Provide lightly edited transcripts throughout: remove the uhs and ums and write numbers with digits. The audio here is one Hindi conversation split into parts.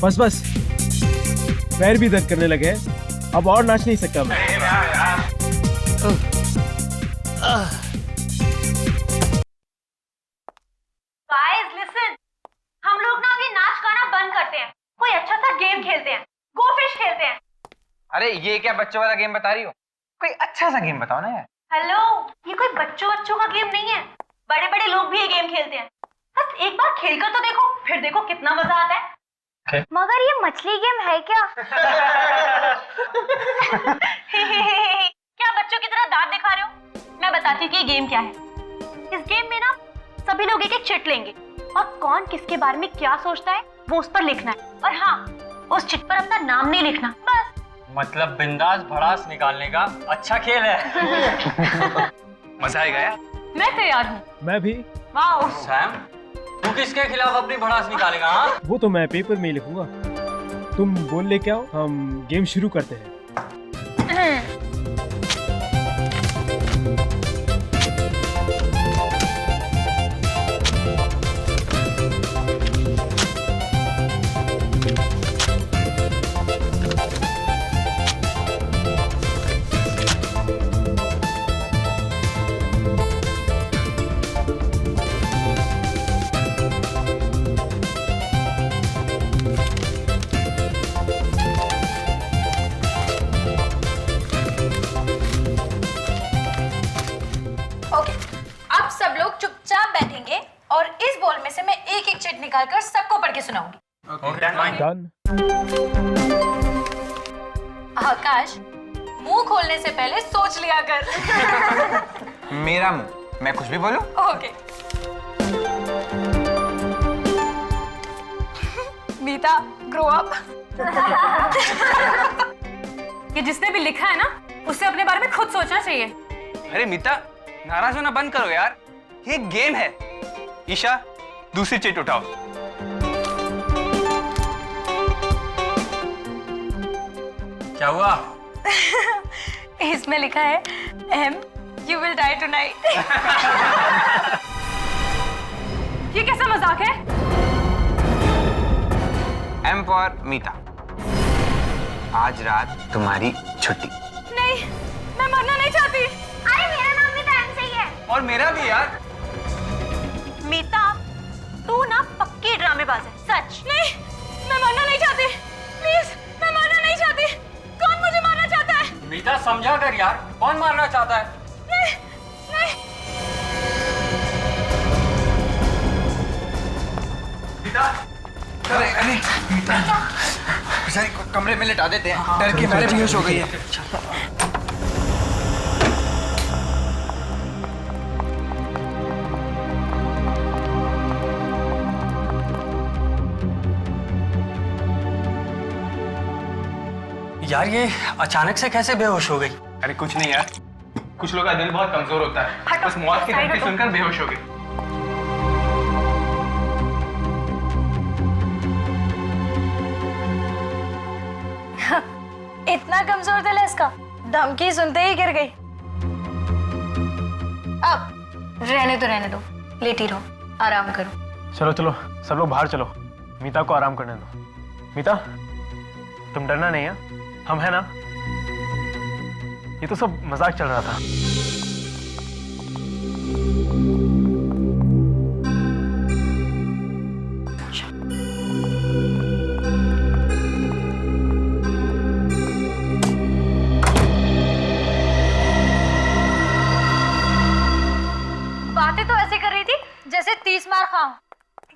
बस बस, पैर भी दर्द करने लगे हैं, अब और नाच नहीं सकता मैं। Guys, listen. हम लोग ना अभी नाच गाना बंद करते हैं, कोई अच्छा सा गेम खेलते हैं, गो फिश खेलते हैं। अरे ये क्या बच्चों वाला गेम बता रही हो? कोई अच्छा सा गेम बताओ ना यार। हेलो, ये कोई बच्चों का गेम नहीं है, बड़े बड़े लोग भी ये गेम खेलते हैं। बस एक बार खेलकर तो देखो, फिर देखो कितना मजा आता है। मगर ये मछली गेम है क्या? क्या बच्चों की तरह दांत दिखा रहे हो? मैं बताती हूँ कि ये गेम क्या है। इस गेम में ना सभी लोग एक एक चिट लेंगे और कौन किसके बारे में क्या सोचता है वो उस पर लिखना है, और हाँ, उस चिट पर अपना नाम नहीं लिखना, बस। मतलब बिंदास भड़ास निकालने का अच्छा खेल है। मजा आएगा यार। मैं तैयार हूँ। मैं भी। वाओ। सैम, तू किसके खिलाफ अपनी भड़ास निकालेगा? हाँ, वो तो मैं पेपर में ही लिखूंगा, तुम बोल लेके आओ, हम गेम शुरू करते हैं। ओके, अब सब लोग चुपचाप बैठेंगे और इस बॉल में से मैं एक एक चिट निकालकर सबको पढ़ के सुनाऊंगी। डन। आकाश, मुंह खोलने से पहले सोच लिया कर। मेरा मुंह, मैं कुछ भी बोलूं? ओके। मीता, ग्रो अप। ये जिसने भी लिखा है ना, उसे अपने बारे में खुद सोचना चाहिए। अरे मीता, नाराज होना बंद करो यार, ये गेम है। ईशा, दूसरी चिट उठाओ। क्या हुआ? इसमें लिखा है M, you will die tonight. ये कैसा मजाक है? एम फॉर मीता, आज रात तुम्हारी छुट्टी। नहीं, मैं मरना नहीं चाहती। अरे मेरा नाम भी टाइम से ही है। और मेरा भी यार। मीता, तू ना पक्की ड्रामेबाज है, सच। नहीं, मैं मरना नहीं चाहती। प्लीज, मैं मरना नहीं चाहती। कौन मुझे मारना चाहता है? मीता समझा कर यार, कौन मारना चाहता है? नहीं, नहीं। मीता, अरे मीता, बेचारी को कमरे में लिटा देते हैं, डर के मारे बेहोश हो गई है। यार ये अचानक से कैसे बेहोश हो गई? अरे कुछ नहीं यार, कुछ लोगों का दिल बहुत कमजोर होता है, बस मौत की धमकी सुनकर बेहोश हो गई। इतना कमजोर दिल है इसका, धमकी सुनते ही गिर गई। अब रहने दो, लेटी रहो, आराम करो। चलो चलो, सब लोग बाहर चलो, मीता को आराम करने दो। मीता, तुम डरना नहीं है, हम है ना? ये तो सब मजाक चल रहा था। बातें तो ऐसे कर रही थी जैसे 30 मार खाऊं।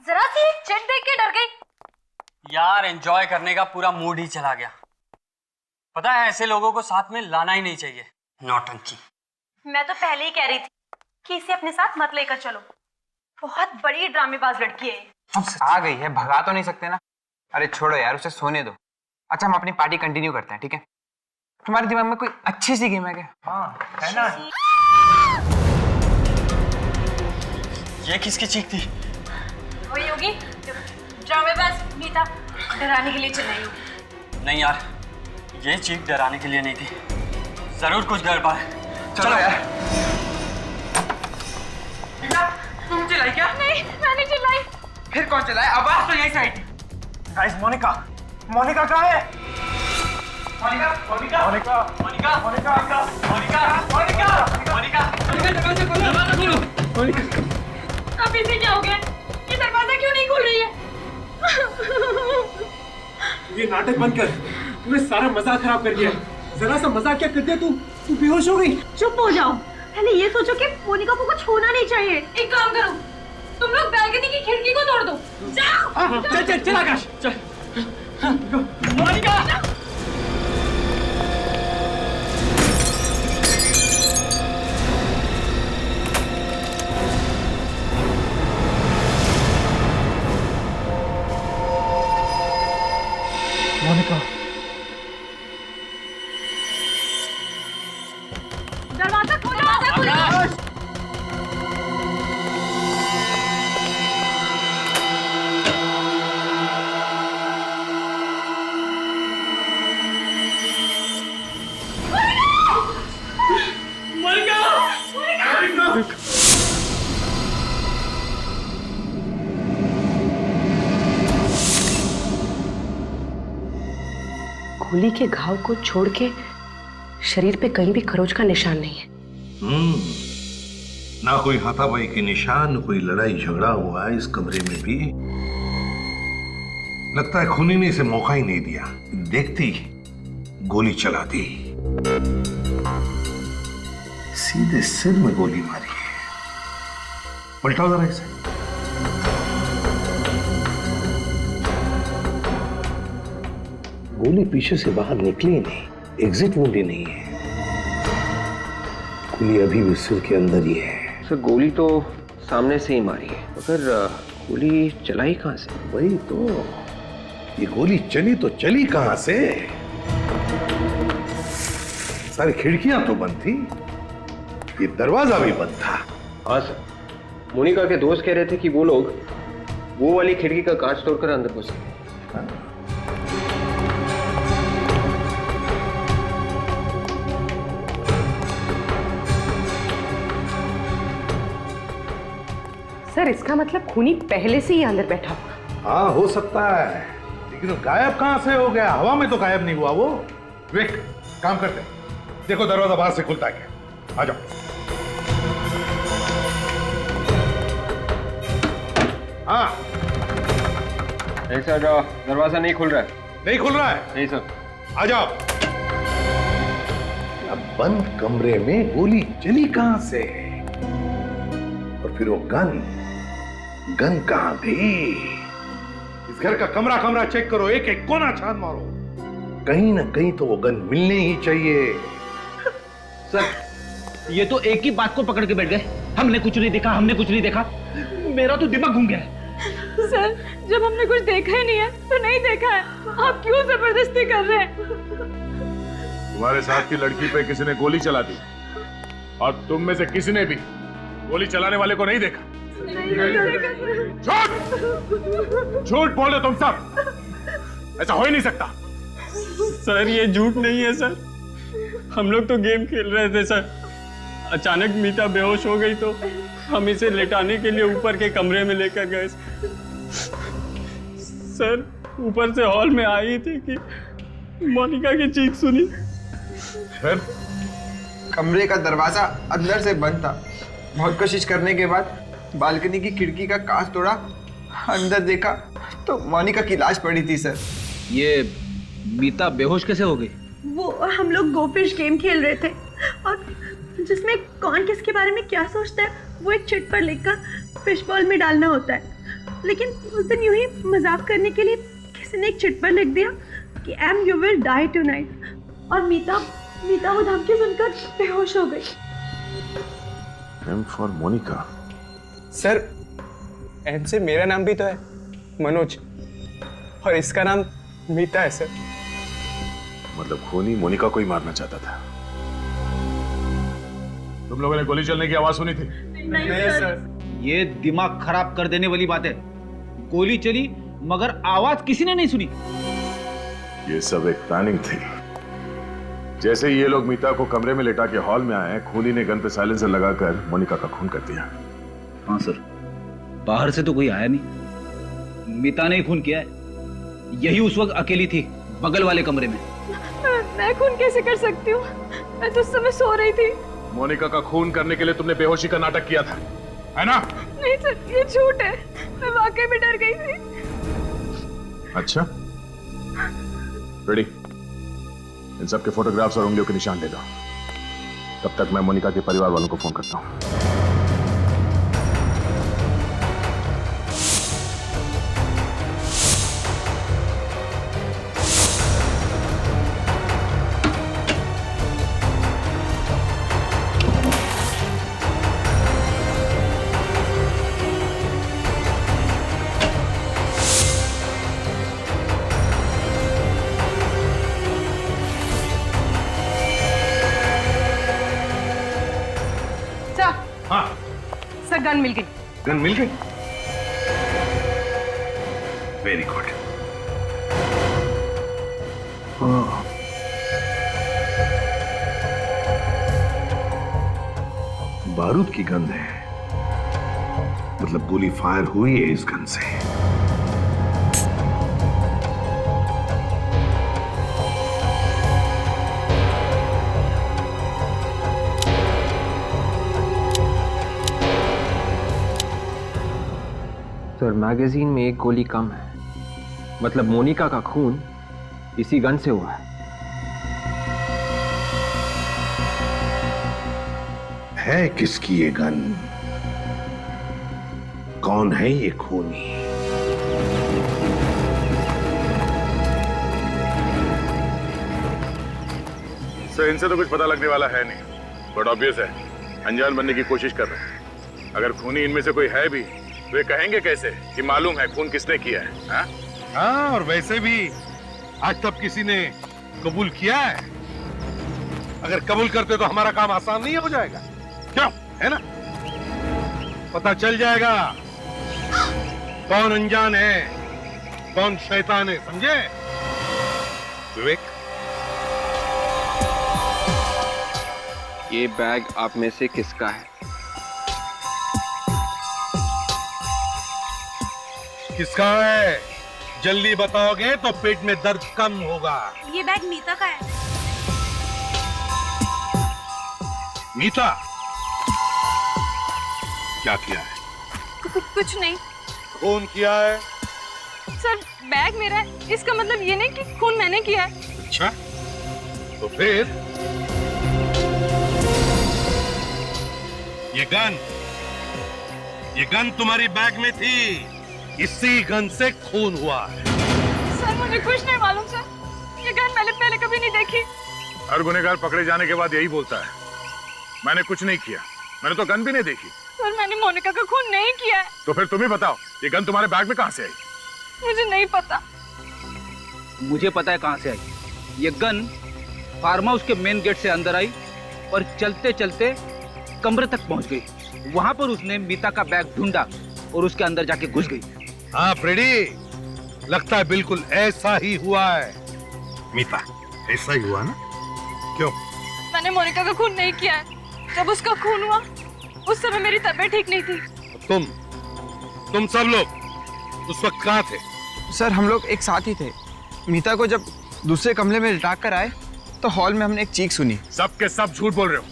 जरा सी एक चिट देख के डर गई। यार एंजॉय करने का पूरा मूड ही चला गया। पता है, ऐसे लोगों को साथ में लाना ही नहीं चाहिए, नौटंकी। मैं तो पहले ही कह रही थी कि इसे अपने साथ मत लेकर चलो, बहुत बड़ी ड्रामेबाज लड़की है। आ गई है, भगा तो नहीं सकते ना। अरे छोड़ो यार, उसे सोने दो। अच्छा, हम अपनी पार्टी कंटिन्यू करते हैं, ठीक है? तुम्हारे दिमाग में कोई अच्छी सी गेम है क्या? हाँ, है ना? ये किसकी चीख थी? वही होगी, ड्रामेबाज मीता डराने के लिए चिल्लाई होगी। नहीं यार, ये चीख डराने के लिए नहीं थी, जरूर कुछ गड़बड़ है। चलो यार। चिल्लाई क्या? नहीं, मैंने चिल्लाई। फिर कौन चलाए? आवाज तो यहीं से आई थी। गाइस, मोनिका, मोनिका कहाँ है? मोनिका मोनिका मोनिका मोनिका मोनिका मोनिका मोनिका मोनिका दरवाजा खोलो। अब इसे क्या हो गया? ये दरवाजा क्यों नहीं खुल रही है? ये नाटक बंद कर, तूने सारा मजाक खराब कर दिया। जरा सा मजाक क्या कर दिया तू बेहोश हो गई। चुप हो जाओ। पहले ये सोचो कि मोनिका को कुछ होना नहीं चाहिए। एक काम करो, तुम लोग बैल्कनी की खिड़की को तोड़ दो। जाओ। चल चल चल आकाश चल। मोनिका मोनिका दरवाजा खोलो। आकाश गोली के घाव को छोड़ के शरीर पे कहीं भी खरोच का निशान नहीं है। ना कोई हाथापाई के निशान, कोई लड़ाई झगड़ा हुआ है इस कमरे में भी। लगता है खूनी ने इसे मौका ही नहीं दिया, देखती गोली चला दी। सीधे सिर में गोली मारी है। पलटाओ जरा इसे। गोली पीछे से बाहर निकली नहीं, एग्जिट वुंड ही नहीं है। गोली अभी भी सिर के अंदर ही है। सर गोली तो सामने से ही मारी है, मगर गोली चलाई कहां से? वही तो, ये गोली चली तो चली कहां से? सारी खिड़कियां तो बंद थी, ये दरवाजा भी बंद था। हाँ सर, मोनिका के दोस्त कह रहे थे कि वो लोग वो वाली खिड़की का कांच तोड़कर अंदर घुस गए। सर इसका मतलब खूनी पहले से ही अंदर बैठा हुआ। हाँ हो सकता है, लेकिन वो गायब कहां से हो गया? हवा में तो गायब नहीं हुआ वो। विवेक काम करते हैं, देखो दरवाजा बाहर से खुलता है क्या। आ जाओ। हाँ नहीं सर, दरवाजा नहीं खुल रहा है। नहीं खुल रहा है? नहीं सर। आ जाओ। अब बंद कमरे में गोली चली कहां से? और फिर वो गन कहां गई? इस घर का कमरा कमरा चेक करो, एक एक कोना छान मारो, कहीं ना कहीं तो वो गन मिलने ही चाहिए। सर ये तो एक ही बात को पकड़ के बैठ गए, हमने कुछ नहीं देखा, हमने कुछ नहीं देखा। मेरा तो दिमाग घूम गया है। सर जब हमने कुछ देखा ही नहीं है तो नहीं देखा है, आप क्यों जबरदस्ती कर रहे हैं? तुम्हारे साथ की लड़की पे किसी ने गोली चला दी और तुम में से किसी ने भी गोली चलाने वाले को नहीं देखा। झूठ झूठ बोले तुम सब, ऐसा हो ही नहीं सकता। सर ये झूठ नहीं है सर, हम लोग तो गेम खेल रहे थे सर। अचानक मीता बेहोश हो गई तो हम इसे लेटाने के लिए ऊपर के कमरे में लेकर गए। सर ऊपर से हॉल में आई थी कि मोनिका की चीख सुनी। फिर कमरे का दरवाजा अंदर से बंद था। बहुत कोशिश करने के बाद बालकनी की खिड़की का कांच तोड़ा, अंदर देखा तो मोनिका की लाश पड़ी थी सर। ये मीता बेहोश कैसे हो गई? वो हम लोग गोफिश गेम खेल रहे थे और जिसमें कौन किसके बारे में क्या सोचता है वो एक चिट पर लिखकर फिश बॉल में डालना होता है। लेकिन उस दिन यूं ही मजाक करने के लिए किसी ने एक चिट पर लिख दिया कि M you will die tonight, और मीता वो धमकी सुनकर बेहोश हो गई। M for Monica. Sir M से मेरा नाम भी तो है, मनोज, और इसका नाम मीता है सर। मतलब खूनी मोनिका को ही मारना चाहता था। तुम लोगों ने गोली चलने की आवाज सुनी थी? नहीं सर। ये दिमाग खराब कर देने वाली बात है। गोली चली मगर आवाज किसी ने नहीं सुनी। ये सब एक प्लानिंग थी। जैसे ही ये लोग मीता को कमरे में लेटा के हॉल में आए, खूनी ने गन पे साइलेंसर लगाकर मोनिका का खून कर दिया। हाँ सर, बाहर से तो कोई आया नहीं, मीता ने ही खून किया है। यही उस वक्त अकेली थी, बगल वाले कमरे में। मैं खून कैसे कर सकती हूँ? मैं तो उस समय सो रही थी। मोनिका का खून करने के लिए तुमने बेहोशी का नाटक किया था, है ना? नहीं सर, ये झूठ है। मैं वाकई में डर गई थी। अच्छा, रेडी। इन सब के फोटोग्राफ्स और उंगलियों के निशान ले लो। तब तक मैं मोनिका के परिवार वालों को फोन करता हूँ। हाँ सर, गन मिल गई। गन मिल गई? Very good. बारूद की गंध है, मतलब गोली फायर हुई है इस गन से। सर, मैगजीन में एक गोली कम है, मतलब मोनिका का खून इसी गन से हुआ है किसकी ये गन? कौन है ये खूनी? सर, इनसे तो कुछ पता लगने वाला है नहीं, बट ऑब्वियस है अनजान बनने की कोशिश कर रहे हैं। अगर खूनी इनमें से कोई है भी, वे कहेंगे कैसे कि मालूम है खून किसने किया है? हा? हाँ, और वैसे भी आज तक किसी ने कबूल किया है? अगर कबूल करते तो हमारा काम आसान नहीं हो जाएगा? क्यों, है ना? पता चल जाएगा कौन अनजान है, कौन शैतान है, समझे? विवेक, ये बैग आप में से किसका है? किसका है? जल्दी बताओगे तो पेट में दर्द कम होगा। ये बैग मीता का है। मीता, क्या किया है? कुछ नहीं खून किया है? सर, बैग मेरा है, इसका मतलब ये नहीं कि खून मैंने किया है। अच्छा, तो फिर ये गन तुम्हारी बैग में थी, इसी गन से खून हुआ है। सर, मुझे कुछ नहीं मालूम सर, ये गन मैंने पहले कभी नहीं देखी। हर गुनहगार पकड़े जाने के बाद यही बोलता है, मैंने कुछ नहीं किया, मैंने तो गन भी नहीं देखी। सर, मैंने मोनिका का खून नहीं किया है। तो फिर तुम ही बताओ, ये गन तुम्हारे बैग में कहां से आई? मुझे नहीं पता। मुझे पता है कहां से आई। ये गन फार्म हाउस के मेन गेट से अंदर आई और चलते चलते कमरे तक पहुंच गई। वहां पर उसने मीता का बैग ढूंढा और उसके अंदर जाके घुस गई। हाँ फ्रेडी, लगता है बिल्कुल ऐसा ही हुआ है। मीता, ऐसा ही हुआ ना? क्यों? मैंने मोनिका का खून नहीं किया है। जब उसका खून हुआ उस समय मेरी तबीयत ठीक नहीं थी। तुम सब लोग उस वक्त कहाँ थे? सर, हम लोग एक साथ ही थे। मीता को जब दूसरे कमरे में लिटा कर आए तो हॉल में हमने एक चीख सुनी। सब के सब झूठ बोल रहे हो।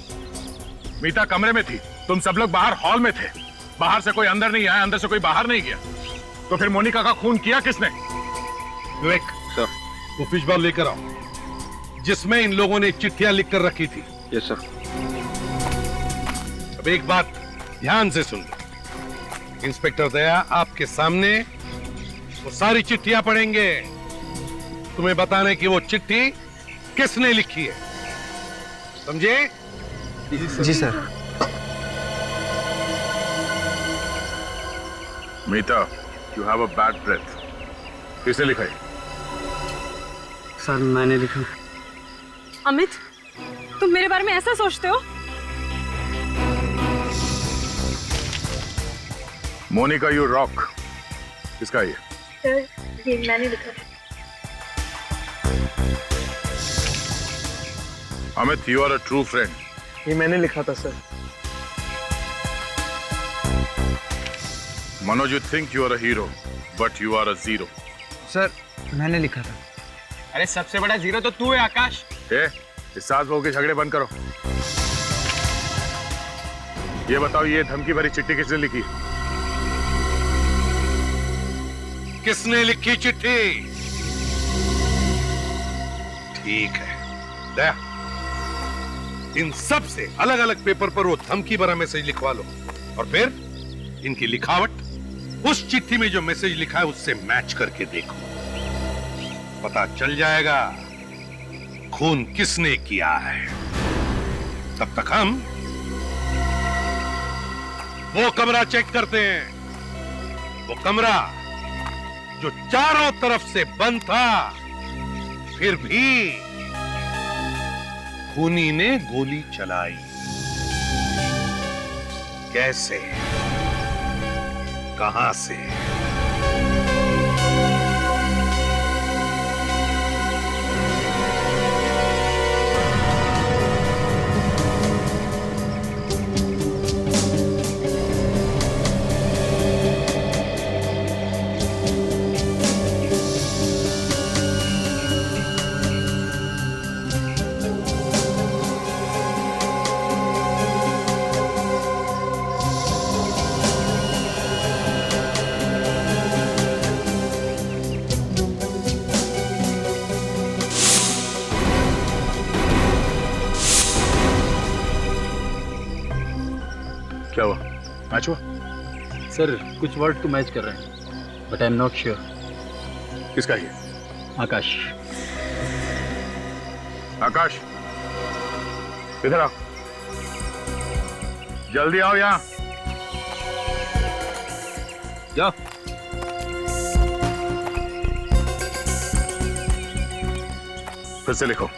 मीता कमरे में थी, तुम सब लोग बाहर हॉल में थे। बाहर से कोई अंदर नहीं आया, अंदर से कोई बाहर नहीं गया। तो फिर मोनिका का खून किया किसने? विवेक सर, वो फिश बॉल लेकर आओ जिसमें इन लोगों ने चिट्ठियां लिख कर रखी थी। Yes sir. अब एक बात ध्यान से सुन लो। इंस्पेक्टर दया आपके सामने वो सारी चिट्ठियां पढ़ेंगे, तुम्हें बताने की वो चिट्ठी किसने लिखी है, समझे? जी sir. Mita, you have a bad breath. किसने लिखा है? सर, मैंने लिखा। अमित, तुम मेरे बारे में ऐसा सोचते हो? मोनिका यू रॉक, किसका ये? सर, ये मैंने लिखा। Amit, you are a true friend. ये मैंने लिखा था sir. Manoj, you think you are a hero, but you are a zero. Sir, मैंने लिखा था। अरे सबसे बड़ा जीरो तो तू है आकाश। इस सास बहू के झगड़े बंद करो। ये बताओ, ये धमकी भरी चिट्ठी किसने लिखी? किसने लिखी चिट्ठी? ठीक है, दया, इन सब से अलग अलग पेपर पर वो धमकी भरा मैसेज लिखवा लो और फिर इनकी लिखावट उस चिट्ठी में जो मैसेज लिखा है उससे मैच करके देखो। पता चल जाएगा खून किसने किया है। तब तक हम वो कमरा चेक करते हैं, वो कमरा जो चारों तरफ से बंद था, फिर भी खूनी ने गोली चलाई। कैसे, कहां से? क्या हुआ? मैच हुआ? सर कुछ वर्ड तो मैच कर रहे हैं, but I am not sure. किसका ये? आकाश। आकाश, इधर आओ, जल्दी आओ यहाँ। जाओ। फिर से लिखो।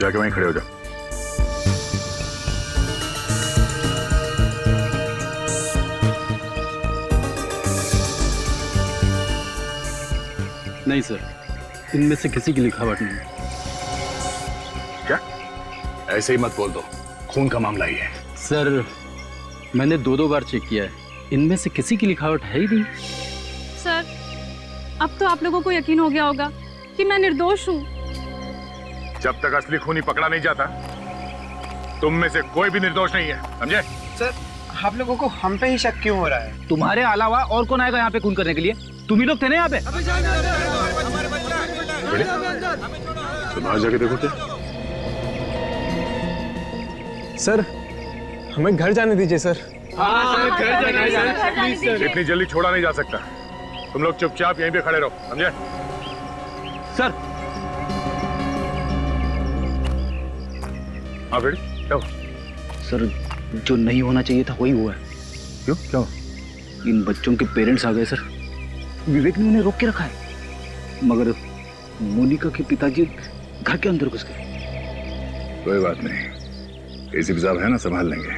जाके वहीं खड़े हो जाओ। नहीं सर, इनमें से किसी की लिखावट नहीं। क्या? ऐसे ही मत बोल दो, खून का मामला ही है। सर मैंने दो बार चेक किया है, इनमें से किसी की लिखावट है ही नहीं। सर अब तो आप लोगों को यकीन हो गया होगा कि मैं निर्दोष हूँ। जब तक असली खूनी पकड़ा नहीं जाता, तुम में से कोई भी निर्दोष नहीं है, समझे? सर, आप लोगों को हम पे ही शक क्यों हो रहा है? तुम्हारे अलावा और कौन आएगा यहाँ पे खून करने के लिए? तुम ही लोग थे ना यहाँ पे। तुम बाहर जाके देखो। क्या सर, हमें घर जाने दीजिए सर। इतनी जल्दी छोड़ा नहीं जा सकता। तुम लोग चुपचाप यहीं पे खड़े रहो, समझे? सर हाँ बेटी, क्या हुआ? सर जो नहीं होना चाहिए था वही हुआ है। क्यों? क्या हुआ? इन बच्चों के पेरेंट्स आ गए सर। विवेक ने उन्हें रोक के रखा है, मगर मोनिका के पिताजी घर के अंदर घुस गए। कोई बात नहीं, एसीपी साहब है ना, संभाल लेंगे।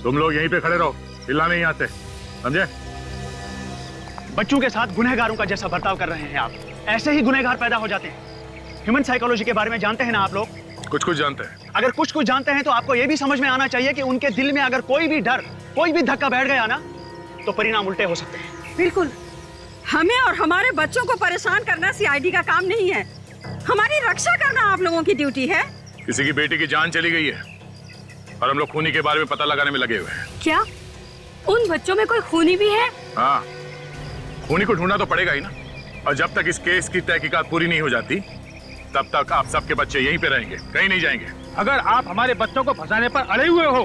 तुम लोग यहीं पे खड़े रहो, हिलना नहीं आते, समझे? बच्चों के साथ गुनहगारों का जैसा बर्ताव कर रहे हैं आप, ऐसे ही गुनहगार पैदा हो जाते हैं। ह्यूमन साइकोलॉजी के बारे में जानते हैं ना आप लोग? कुछ कुछ जानते हैं। अगर कुछ कुछ जानते हैं तो आपको यह भी समझ में आना चाहिए कि उनके दिल में अगर कोई भी डर, कोई भी धक्का बैठ गया ना, तो परिणाम उल्टे हो सकते हैं। बिल्कुल, हमें और हमारे बच्चों को परेशान करना सीआईडी का काम नहीं है। हमारी रक्षा करना आप लोगों की ड्यूटी है। किसी की बेटी की जान चली गई है और हम लोग खूनी के बारे में पता लगाने में लगे हुए हैं। क्या उन बच्चों में कोई खूनी भी है? हाँ, खूनी को ढूंढना तो पड़ेगा ही ना। और जब तक इस केस की तहकीकात पूरी नहीं हो जाती, तब तक आप सबके बच्चे यहीं पे रहेंगे, कहीं नहीं जाएंगे। अगर आप हमारे बच्चों को फंसाने पर अड़े हुए हो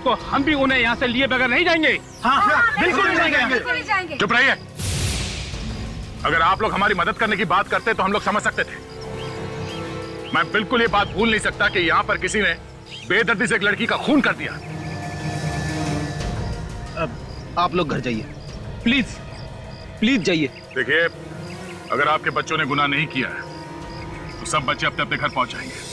तो हम भी उन्हें यहाँ से लिए बगैर नहीं जाएंगे। हाँ, बिल्कुल नहीं जाएंगे। चुप रहिए। अगर आप लोग हमारी मदद करने की बात करते तो हम लोग समझ सकते थे। मैं बिल्कुल ये बात भूल नहीं सकता कि यहाँ पर किसी ने बेदर्दी से एक लड़की का खून कर दिया। अब आप लोग घर जाइए, प्लीज प्लीज जाइए। देखिए, अगर आपके बच्चों ने गुनाह नहीं किया है तो सब बच्चे अपने अपने घर पहुंच जाएंगे।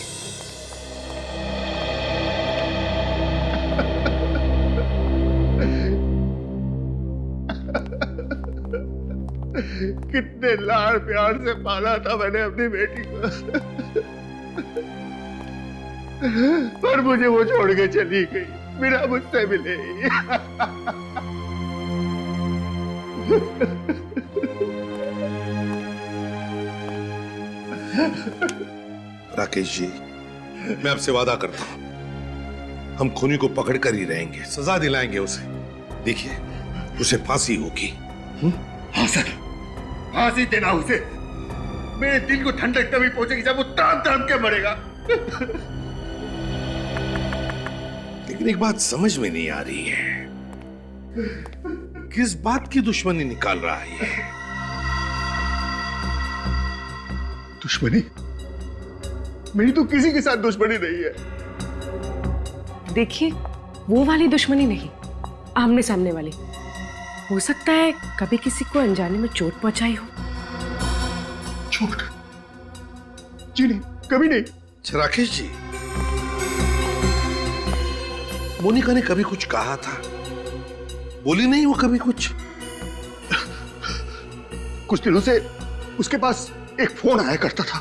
कितने लाड़ प्यार से पाला था मैंने अपनी बेटी को। पर मुझे वो छोड़ के चली गई बिना मुझसे मिले। राकेश जी, मैं आपसे वादा करता हूं, हम खूनी को पकड़ कर ही रहेंगे, सजा दिलाएंगे उसे। देखिए, उसे फांसी होगी। हाँ सर, फांसी देना उसे। मेरे दिल को ठंडक तभी पहुंचेगी जब वो ताम ताम के मरेगा। लेकिन एक बात समझ में नहीं आ रही है, किस बात की दुश्मनी निकाल रहा है ये? दुश्मनी? मेरी तो किसी के साथ दुश्मनी नहीं है। देखिए, वो वाली दुश्मनी नहीं, आमने सामने वाली। हो सकता है कभी किसी को अनजाने में चोट पहुंचाई हो। चोट? जी नहीं, कभी नहीं। राकेश जी, मोनिका ने कभी कुछ कहा था? बोली नहीं वो कभी कुछ? कुछ दिनों से उसके पास एक फोन आया करता था।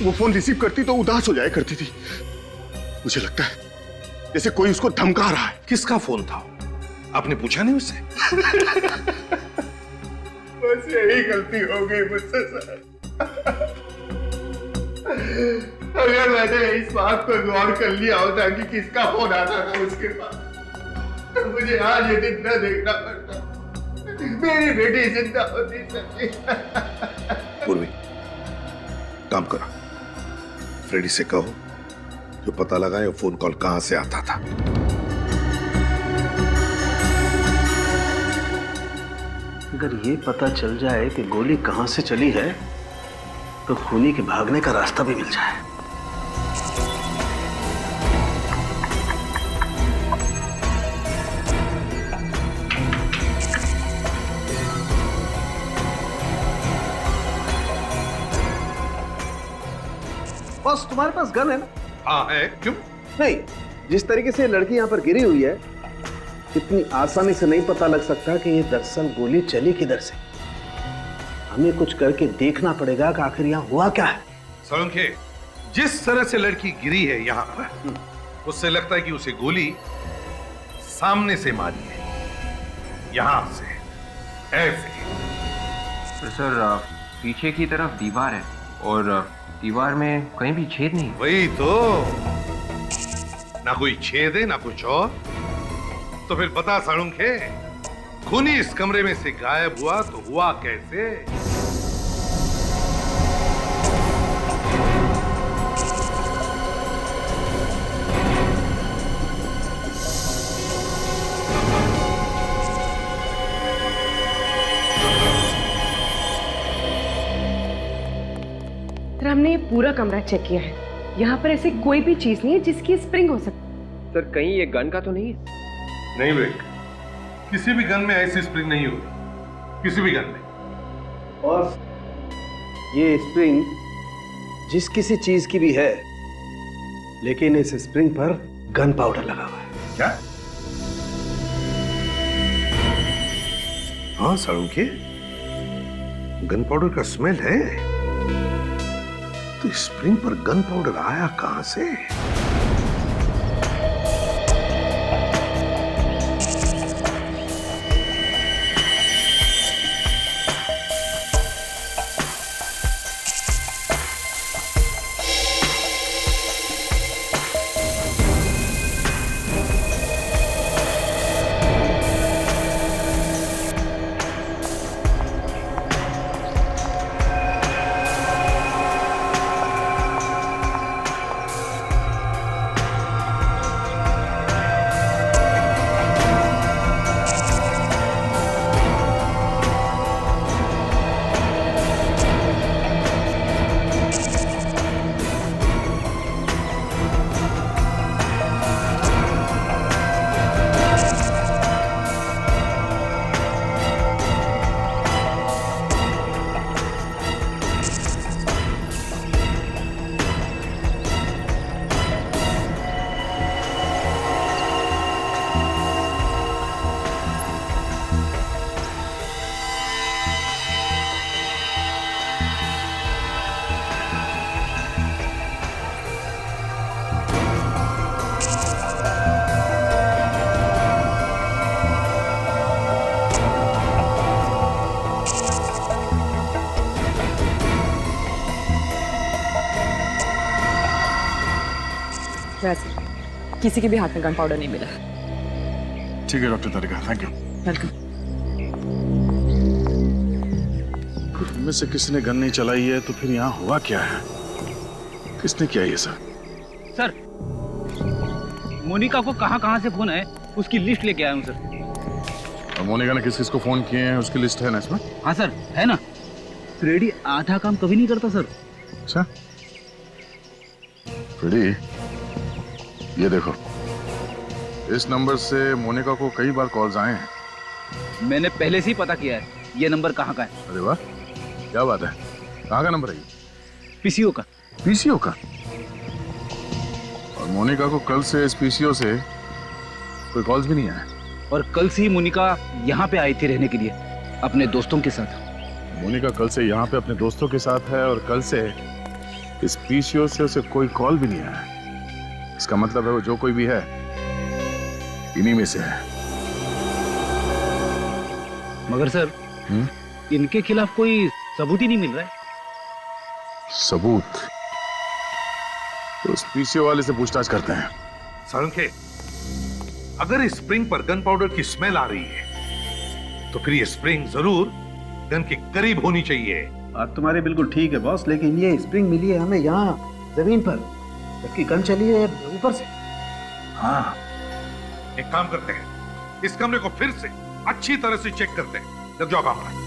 वो फोन रिसीव करती तो उदास हो जाया करती थी। मुझे लगता है जैसे कोई उसको धमका रहा है। किसका फोन था? आपने पूछा नहीं उससे? बस यही गलती हो गई मुझसे सर। अगर मैंने इस बात पर गौर कर लिया होता कि किसका फोन आता था उसके पास, तो मुझे आज ये दिन न देखना पड़ता। मेरी बेटी जिंदा होती सर। पूर्वी, काम करो, फ्रेडी से कहो जो पता लगाए वो फोन कॉल कहां से आता था। अगर ये पता चल जाए कि गोली कहां से चली है, तो खूनी के भागने का रास्ता भी मिल जाए। बस तुम्हारे पास गन है ना? हाँ है, क्यों? नहीं, जिस तरीके से लड़की यहाँ पर गिरी हुई है, इतनी आसानी से नहीं पता लग सकता कि ये दरअसल गोली चली किधर से। हमें कुछ करके देखना पड़ेगा कि आखिर यहाँ हुआ क्या है। सोलंके, जिस तरह से लड़की गिरी है यहाँ पर, उससे लगता है कि उसे गोली सामने से मारी है, यहाँ से, ऐसे। तो सर, पीछे की तरफ दीवार है और दीवार में कहीं भी छेद नहीं। वही तो, ना कोई छेद है ना कुछ और। तो फिर बता साळुंखे, खूनी इस कमरे में से गायब हुआ तो हुआ कैसे? सर, हमने ये पूरा कमरा चेक किया है। यहाँ पर ऐसी कोई भी चीज नहीं है जिसकी स्प्रिंग हो सकती। सर, कहीं ये गन का तो नहीं है? नहीं विवेक, किसी भी गन में ऐसी स्प्रिंग नहीं होगी, किसी भी गन में। और ये स्प्रिंग जिस किसी चीज की भी है, लेकिन इस स्प्रिंग पर गन पाउडर लगा हुआ है। क्या? हाँ साळुंखे, गन पाउडर का स्मेल है। तो स्प्रिंग पर गन पाउडर आया कहां से? किसी के भी हाथ में गन पाउडर नहीं मिला। ठीक है doctor Tarika, thank you. Welcome. इनमें से किसी ने गन नहीं चलाई है तो फिर यहाँ हुआ क्या है? किसने किया ये सब? सर, मोनिका को कहाँ से फोन है उसकी लिस्ट लेके आया हूँ सर। और मोनिका ने किस किस को फोन किए हैं उसकी लिस्ट है ना इसमें? हाँ सर, है ना। फ्रेडी आधा काम कभी नहीं करता सर। अच्छा फ्रेडी, ये देखो, इस नंबर से मोनिका को कई बार कॉल्स आए हैं। मैंने पहले से ही पता किया है ये नंबर कहाँ का है। अरे वाह, क्या बात है। कहाँ का नंबर है ये? पीसीओ का। पीसीओ का? और मोनिका को कल से इस पीसीओ से कोई कॉल्स भी नहीं आया। और कल से ही मोनिका यहाँ पे आई थी रहने के लिए अपने दोस्तों के साथ। मोनिका कल से यहाँ पे अपने दोस्तों के साथ है और कल से इस पीसीओ से उसे कोई कॉल भी नहीं आया। इसका मतलब है वो जो कोई भी है इन्हीं में से है। मगर सर इनके खिलाफ कोई सबूत ही नहीं मिल रहा है। सबूत? तो उस पीसीओ वाले से पूछताछ करते हैं। साळुंखे, अगर इस स्प्रिंग पर गन पाउडर की स्मेल आ रही है तो फिर ये स्प्रिंग जरूर गन के करीब होनी चाहिए। बात तुम्हारी बिल्कुल ठीक है बॉस, लेकिन ये स्प्रिंग मिली है हमें यहाँ जमीन पर, जबकि गन चली है ऊपर से। हाँ, एक काम करते हैं, इस कमरे को फिर से अच्छी तरह से चेक करते हैं। लग जाओ काम पर।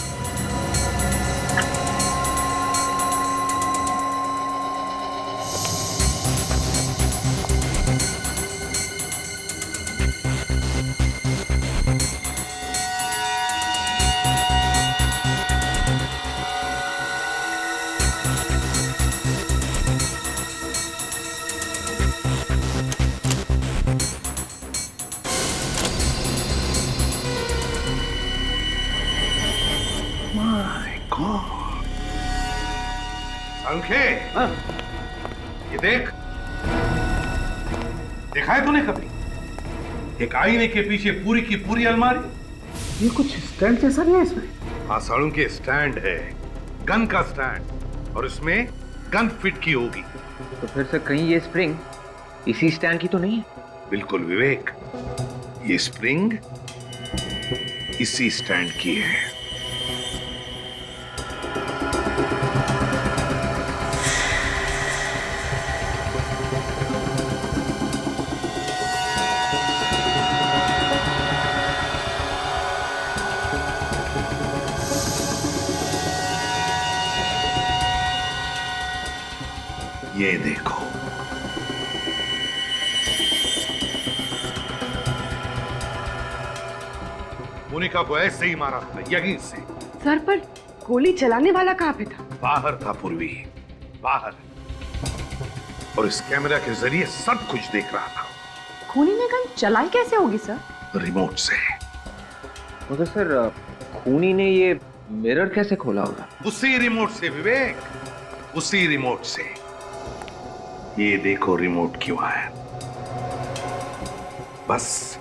साळुंखे, ये देख, देखा है तूने कभी एक आईने के पीछे पूरी की पूरी अलमारी? ये कुछ स्टैंड जैसा नहीं है इसमें? हाँ साळुंखे, स्टैंड है, गन का स्टैंड, और इसमें गन फिट की होगी। तो फिर से कहीं ये स्प्रिंग इसी स्टैंड की तो नहीं है? बिल्कुल विवेक, ये स्प्रिंग इसी स्टैंड की है। ये देखो, मोनिका को ऐसे ही मारा था, यहीं से। सर, पर गोली चलाने वाला कहाँ पे था? बाहर था पूर्वी, बाहर, और इस कैमरा के जरिए सब कुछ देख रहा था। खूनी ने गन चलाई कैसे होगी सर? रिमोट से। मगर सर, खूनी ने ये मिरर कैसे खोला होगा? उसी रिमोट से विवेक, उसी रिमोट से। ये देखो रिमोट क्यों आया। बस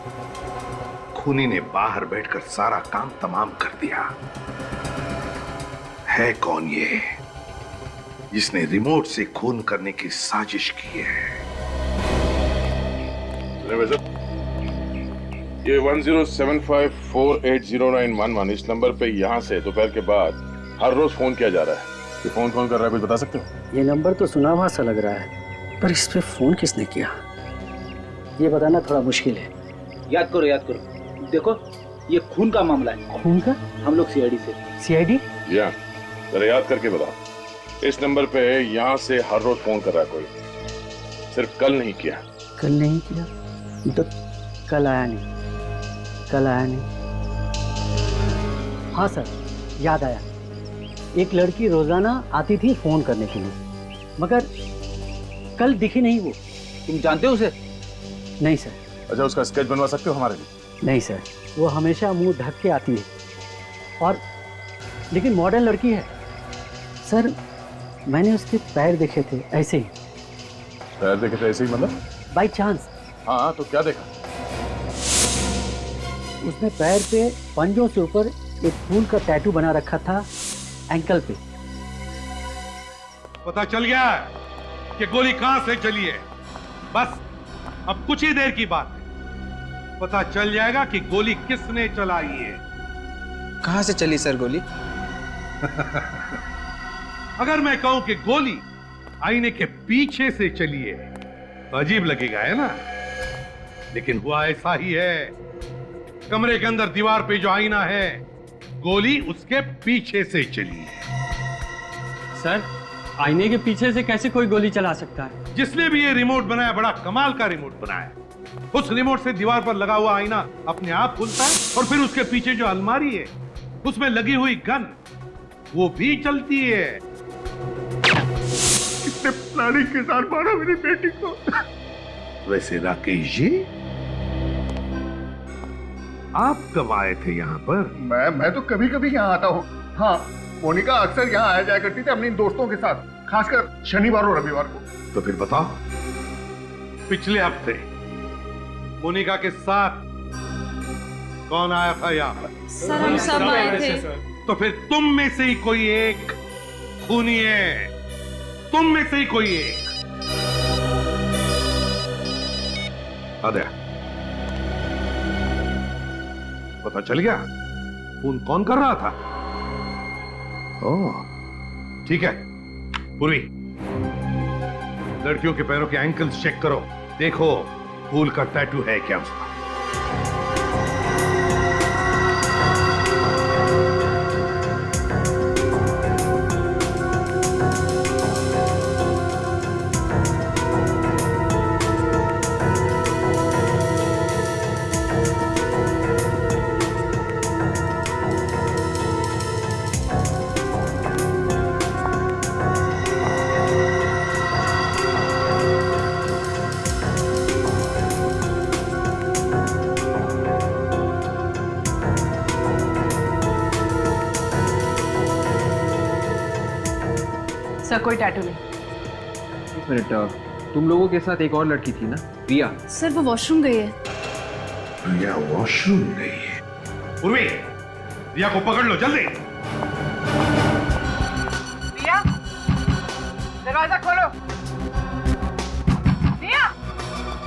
खूनी ने बाहर बैठकर सारा काम तमाम कर दिया। है कौन ये जिसने रिमोट से खून करने की साजिश की है? ये 1075480911 इस नंबर पे यहाँ से दोपहर के बाद हर रोज फोन किया जा रहा है। ये फोन कर रहा है, कुछ बता सकते हो? ये नंबर तो सुना हुआ सा लग रहा है, पर इस पे फोन किसने किया ये बताना थोड़ा मुश्किल है। याद करो, देखो ये खून का मामला है। खून का? हम लोग सीआईडी से। सीआईडी? या जरा याद करके बताओ। इस नंबर पे यहाँ से हर रोज फोन कर रहा है कोई, सिर्फ कल नहीं किया। कल नहीं किया तो कल आया नहीं। हाँ सर, याद आया, एक लड़की रोजाना आती थी फोन करने के लिए, मगर कल दिखी नहीं वो। तुम जानते हो उसे? नहीं सर। अच्छा, उसका स्केच बनवा सकते हो हमारे लिए? नहीं सर, वो हमेशा मुंह ढक के आती है, और लेकिन मॉडर्न लड़की है सर। मैंने उसके पैर देखे थे ऐसे ही। पैर देखे थे ऐसे ही मतलब? By chance. हाँ, तो क्या देखा? उसने पैर पे पंजों से ऊपर एक फूल का टैटू बना रखा था एंकल पे। पता चल गया कि गोली कहां से चली है। बस अब कुछ ही देर की बात है, पता चल जाएगा कि गोली किसने चलाई है। कहां से चली सर गोली? अगर मैं कहूं कि गोली आईने के पीछे से चली है तो अजीब लगेगा, है ना? लेकिन हुआ ऐसा ही है। कमरे के अंदर दीवार पे जो आईना है, गोली उसके पीछे से चली है। सर, आईने के पीछे से कैसे कोई गोली चला सकता है? जिसने भी ये रिमोट बनाया, बड़ा कमाल का रिमोट बनाया। उस रिमोट से दीवार पर लगा हुआ आईना अपने आप खुलता है और फिर उसके पीछे जो अलमारी है, उसमें लगी हुई गन, वो भी चलती है। कितने प्लानिंग के साथ मारा मेरी बेटी को। वैसे राकेश जी, आप कब आए थे यहाँ पर? मैं तो कभी कभी यहाँ आता हूँ। हाँ, मोनिका अक्सर यहाँ आया जाया करती थी अपने दोस्तों के साथ, खासकर शनिवार और रविवार को। तो फिर बताओ, पिछले हफ्ते मोनिका के साथ कौन आया था यहाँ पर? सर, हम सब आए थे। तो फिर तुम में से ही कोई एक खूनी है। तुम में से ही कोई एक। आदया, पता चल गया फोन कौन कर रहा था? ओह, ठीक है। पूर्वी, लड़कियों के पैरों के एंकल्स चेक करो, देखो फूल का टैटू है क्या उसका। सर, कोई टैटू नहीं। एक मिनट, तुम लोगों के साथ एक और लड़की थी ना, रिया? सर, वो वॉशरूम गई है। रिया वॉशरूम गई है? पूर्वी, रिया को पकड़ लो जल्दी। रिया, दरवाजा खोलो। रिया,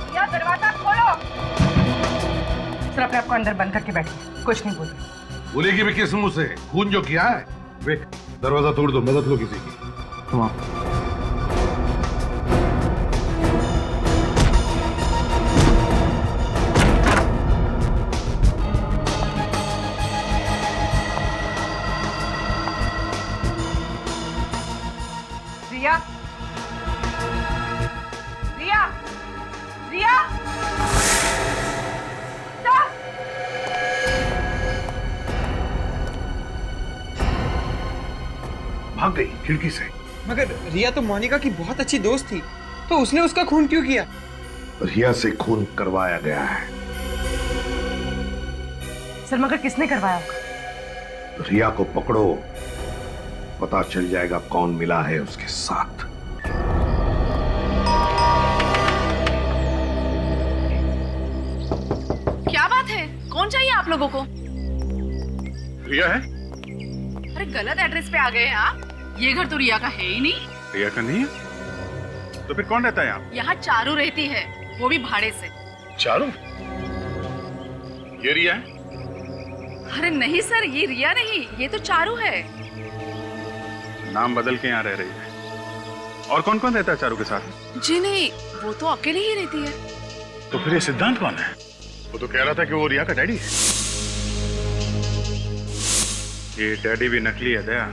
रिया, दरवाजा खोलो। सर, अपने आप को अंदर बंद करके बैठिए, कुछ नहीं बोलिए। बोलेगी भी किस मुंह से? खून जो किया है। वे, दरवाजा तोड़ दो, मदद लो किसी की। रिया, रिया, रिया, भाग गई खिड़की से। मगर रिया तो मोनिका की बहुत अच्छी दोस्त थी, तो उसने उसका खून क्यों किया? रिया से खून करवाया गया है। सर, मगर किसने करवाया होगा? रिया को पकड़ो, पता चल जाएगा कौन मिला है उसके साथ। क्या बात है? कौन चाहिए आप लोगों को? रिया है? अरे गलत एड्रेस पे आ गए हैं आप। ये घर तो रिया का है ही नहीं। रिया का नहीं है? तो फिर कौन रहता है यहाँ? यहाँ चारू रहती है, वो भी भाड़े से। चारू? ये रिया है? अरे नहीं सर, ये रिया नहीं, ये तो चारू है। नाम बदल के यहाँ रह रही है। और कौन कौन रहता है चारू के साथ? जी नहीं, वो तो अकेले ही रहती है। तो फिर ये सिद्धांत कौन है? वो तो कह रहा था कि वो रिया का डैडी है। ये डैडी भी नकली है दया।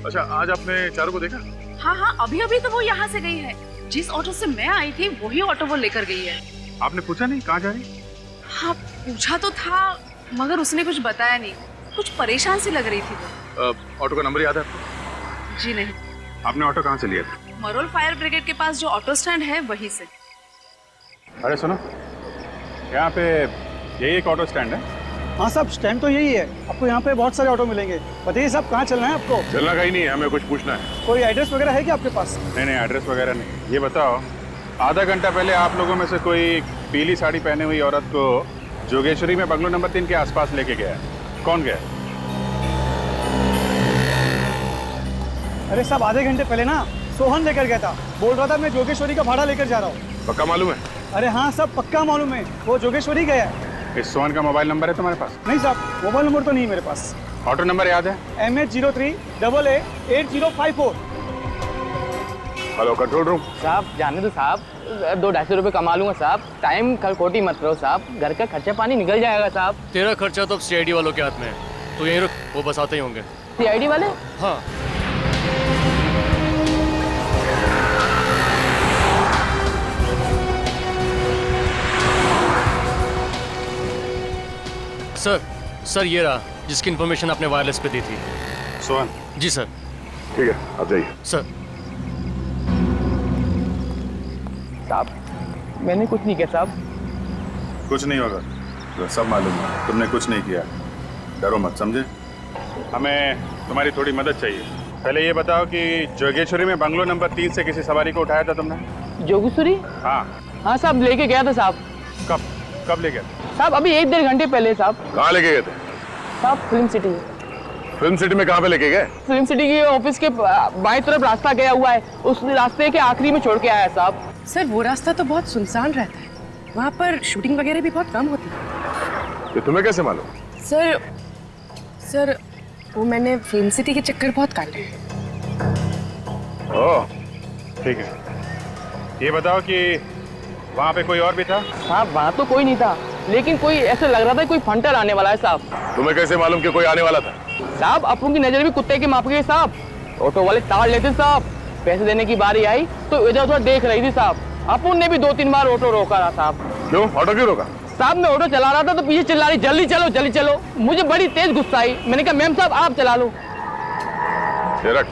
अच्छा, आज आपने चारू को देखा? हाँ हाँ, अभी अभी तो वो यहाँ से गई है। जिस ऑटो से मैं आई थी वही ऑटो वो लेकर गई है। आपने पूछा नहीं कहाँ जा रही? हाँ, पूछा तो था, मगर उसने कुछ बताया नहीं। कुछ परेशान सी लग रही थी वो। ऑटो का नंबर याद है आपको? जी नहीं। आपने ऑटो कहाँ से लिया था? मरोल फायर ब्रिगेड के पास जो ऑटो स्टैंड है वहीं से। अरे सुनो, यहाँ पे यही एक ऑटो स्टैंड है। हाँ साहब, स्टैंड तो यही है। आपको यहाँ पे बहुत सारे ऑटो मिलेंगे। बताइए साहब, कहाँ चलना है आपको? चलना कहीं नहीं है, हमें कुछ पूछना है। कोई एड्रेस वगैरह है क्या आपके पास? नहीं नहीं, एड्रेस वगैरह नहीं। ये बताओ, आधा घंटा पहले आप लोगों में से कोई पीली साड़ी पहने हुई औरत को जोगेश्वरी में बंगलो नंबर 3 के आसपास लेके गया, कौन गया? अरे साहब, आधे घंटे पहले ना सोहन लेकर गया था। बोल रहा था मैं जोगेश्वरी का भाड़ा लेकर जा रहा हूँ। पक्का मालूम है? अरे हाँ सब पक्का मालूम है, वो जोगेश्वरी गया है। इस सोहन का मोबाइल नंबर है तुम्हारे पास? नहीं साहब, मोबाइल नंबर तो नहीं मेरे पास। ऑटो नंबर याद है? MH03AA8054। Hello control room. साहब जाने दो साहब, 200-250 रुपए कमा लूंगा साहब। टाइम कल खोटी मत रहो साहब, घर का खर्चा पानी निकल जाएगा साहब। तेरा खर्चा तो अब CID वालों के हाथ में है, तो यहीं रुक, वो बस आते ही होंगे। CID वाले? हाँ। सर ये रहा जिसकी इन्फॉर्मेशन आपने वायरलेस पे दी थी। सोहन? जी सर। ठीक है, आप जाइए। सर। साहब मैंने कुछ नहीं किया साहब। कुछ नहीं होगा, तो सब मालूम है, तुमने कुछ नहीं किया। डरो मत, समझे? हमें तुम्हारी थोड़ी मदद चाहिए। पहले ये बताओ कि जोगेश्वरी में बंगलो नंबर 3 से किसी सवारी को उठाया था तुमने? जोगेश्वरी? हाँ। हाँ साहब लेके गया था साहब। कब ले गया? साहब अभी 1-1.5 घंटे पहले साहब। कहाँ लेके गए थे? साहब फिल्म सिटी। फिल्म सिटी में कहाँ पे लेके गए? फिल्म सिटी के ऑफिस के बाएं तरफ रास्ता गया हुआ है, उस रास्ते के आखिरी में छोड़ के आया साहब। सर वो रास्ता तो बहुत सुनसान रहता है, वहाँ पर शूटिंग वगैरह भी बहुत कम होती है। ये तुम्हें कैसे मालूम? सर वो मैंने फिल्म सिटी के चक्कर बहुत काटे हैं। ओह ठीक है, ये बताओ कि वहाँ पे कोई और भी था? साहब वहाँ तो कोई नहीं था, लेकिन कोई ऐसा लग रहा था कोई फंटर आने वाला है साहब। तुम्हें कैसे मालूम कि कोई आने वाला था? साहब अपन की नजर भी कुत्ते के माप के साहब। ऑटो वाले ताड़ लेते साहब, पैसे देने की बारी आई तो इधर उधर देख रही थी साहब। अपन ने भी 2-3 बार ऑटो रोका रहा साहब। क्यों? ऑटो क्यों रोका? साहब मैं ऑटो चला रहा था तो पीछे चिल्ला रही जल्दी चलो जल्दी चलो। मुझे बड़ी तेज गुस्सा आई, मैंने कहा मैम साहब आप चला लो। ये रख।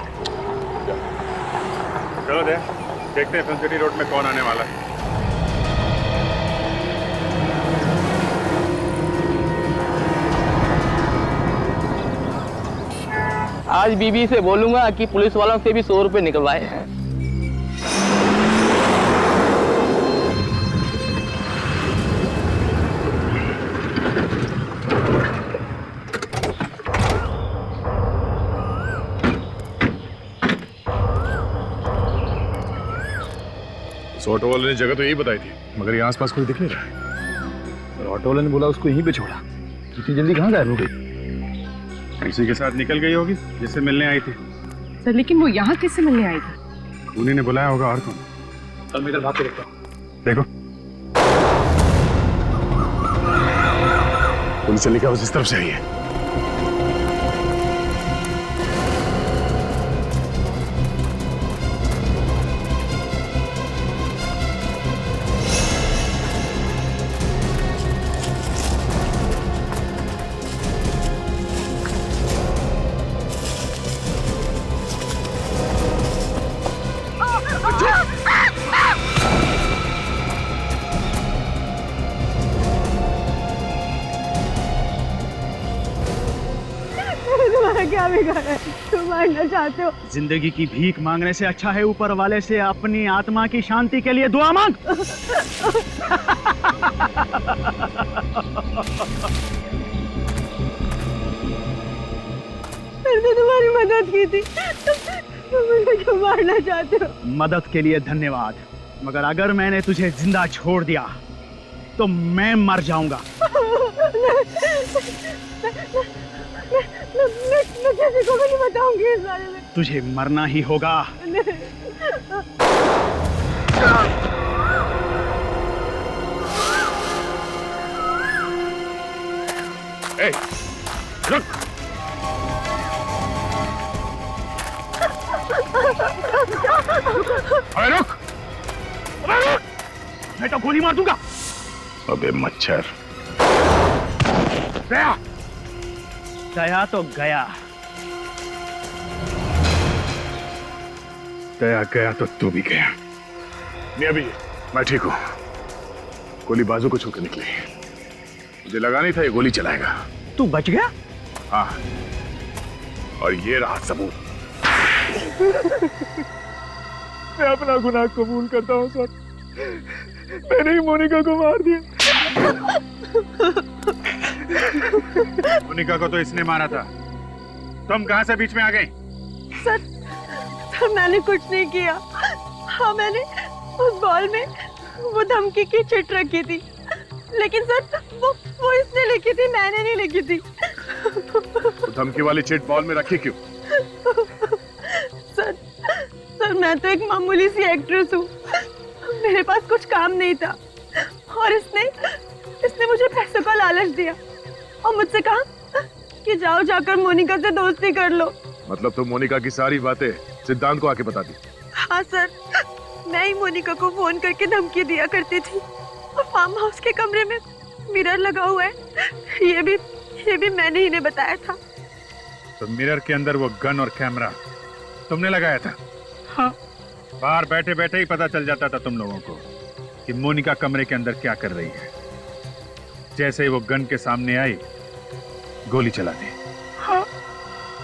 चलो देखते हैं फिल्म सिटी रोड में कौन आने वाला है। आज बीबी से बोलूंगा कि पुलिस वालों से भी 100 रुपए निकलवाए हैं। ऑटो वाले ने जगह तो यही बताई थी, मगर यहाँ आसपास कोई दिख नहीं रहा है। ऑटो वाले ने बोला उसको यहीं पे छोड़ा, इतनी जल्दी कहाँ गायब हो गई? किसी के साथ निकल गई होगी जिससे मिलने आई थी। सर लेकिन वो यहाँ किससे मिलने आई थी? उन्हीं ने बुलाया होगा, और कौन? चल मैं इधर भाग के देखता हूँ। देखो पुलिस लिखा उस तरफ से आई है। क्या बिगाड़ा है? तुम मारना चाहते हो? जिंदगी की भीख मांगने से अच्छा है ऊपर वाले से अपनी आत्मा की शांति के लिए दुआ मांग। मैंने तुम्हारी मदद की थी, तुम मुझे क्यों मारना चाहते हो? मदद के लिए धन्यवाद, मगर अगर मैंने तुझे जिंदा छोड़ दिया तो मैं मर जाऊंगा। मैं किसी को भी नहीं बताऊंगी इस बारे में। तुझे मरना ही होगा। ए, रुक। अबे रुक, मैं तो गोली मार दूंगा। अबे मच्छर। गया तो गया, गया गया तो तू भी गया। नहीं अभी मैं ठीक हूं, गोली बाजू को छूकर निकली, मुझे लगा नहीं था ये गोली चलाएगा। तू बच गया? हाँ, और ये रहा सबूत। मैं अपना गुनाह कबूल करता हूँ सर, मैंने ही मोनिका को मार दिया। मोनिका को तो इसने मारा था, तुम कहां से बीच में आ गई? सर मैंने कुछ नहीं किया। हाँ मैंने उस बॉल में वो धमकी की चिट रखी थी, लेकिन सर वो इसने लिखी थी, मैंने नहीं लिखी थी। तो धमकी वाली चिट बॉल में रखी क्यों? सर मैं तो एक मामूली सी एक्ट्रेस हूँ, मेरे पास कुछ काम नहीं था और इसने मुझे पैसों का लालच दिया और मुझसे कहा कि जाओ जाकर मोनिका से दोस्ती कर लो। मतलब तुम मोनिका की सारी बातें सिद्धांत को आके बता दी? हाँ सर, मैं ही मोनिका को फोन करके धमकी दिया करती थी और फार्म हाउस के कमरे में मिरर लगा हुआ है, ये भी मैंने ही बताया था। तो मिरर के अंदर वो गन और कैमरा तुमने लगाया था? हाँ। बाहर बैठे बैठे ही पता चल जाता था तुम लोगों को कि मोनिका कमरे के अंदर क्या कर रही है। जैसे ही वो गन के सामने आई, गोली चला दी। हाँ।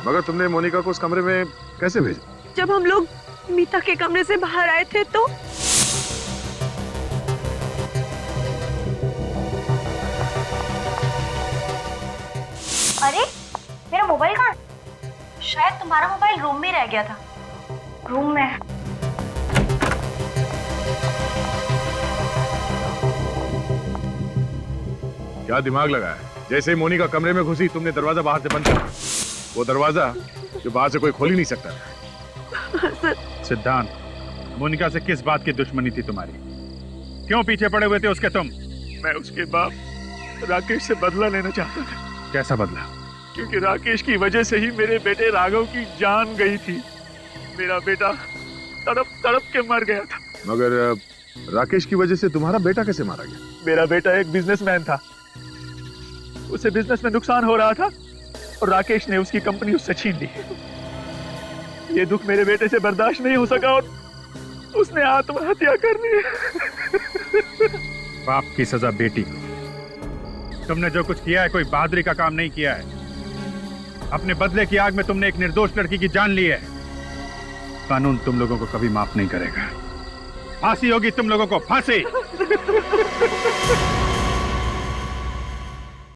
मगर तुमने मोनिका को उस कमरे में कैसे भेजा? जब हम लोग मीता के कमरे से बाहर आए थे तो अरे मेरा मोबाइल कहाँ? शायद तुम्हारा मोबाइल रूम में रह गया था। रूम में क्या दिमाग लगाया? जैसे ही मोनिका कमरे में घुसी तुमने दरवाजा बाहर से बंद किया। वो दरवाजा जो बाहर से कोई खोल ही नहीं सकता। सिद्धांत, मोनिका से किस बात की दुश्मनी थी तुम्हारी? क्यों पीछे पड़े हुए थे उसके तुम? मैं उसके बाप राकेश से बदला लेना चाहता था। कैसा बदला? क्योंकि राकेश की वजह से ही मेरे बेटे राघव की जान गई थी। मेरा बेटा तड़प तड़प के मर गया था। मगर राकेश की वजह से तुम्हारा बेटा कैसे मारा गया? मेरा बेटा एक बिजनेसमैन था, उसे बिजनेस में नुकसान हो रहा था और राकेश ने उसकी कंपनी उससे छीन ली। ये दुख मेरे बेटे से बर्दाश्त नहीं हो सका और उसने आत्महत्या कर ली। बाप की सजा बेटी को। तुमने जो कुछ किया है कोई बहादुरी का काम नहीं किया है। अपने बदले की आग में तुमने एक निर्दोष लड़की की जान ली है। कानून तुम लोगों को कभी माफ नहीं करेगा। फांसी होगी तुम लोगों को, फांसी।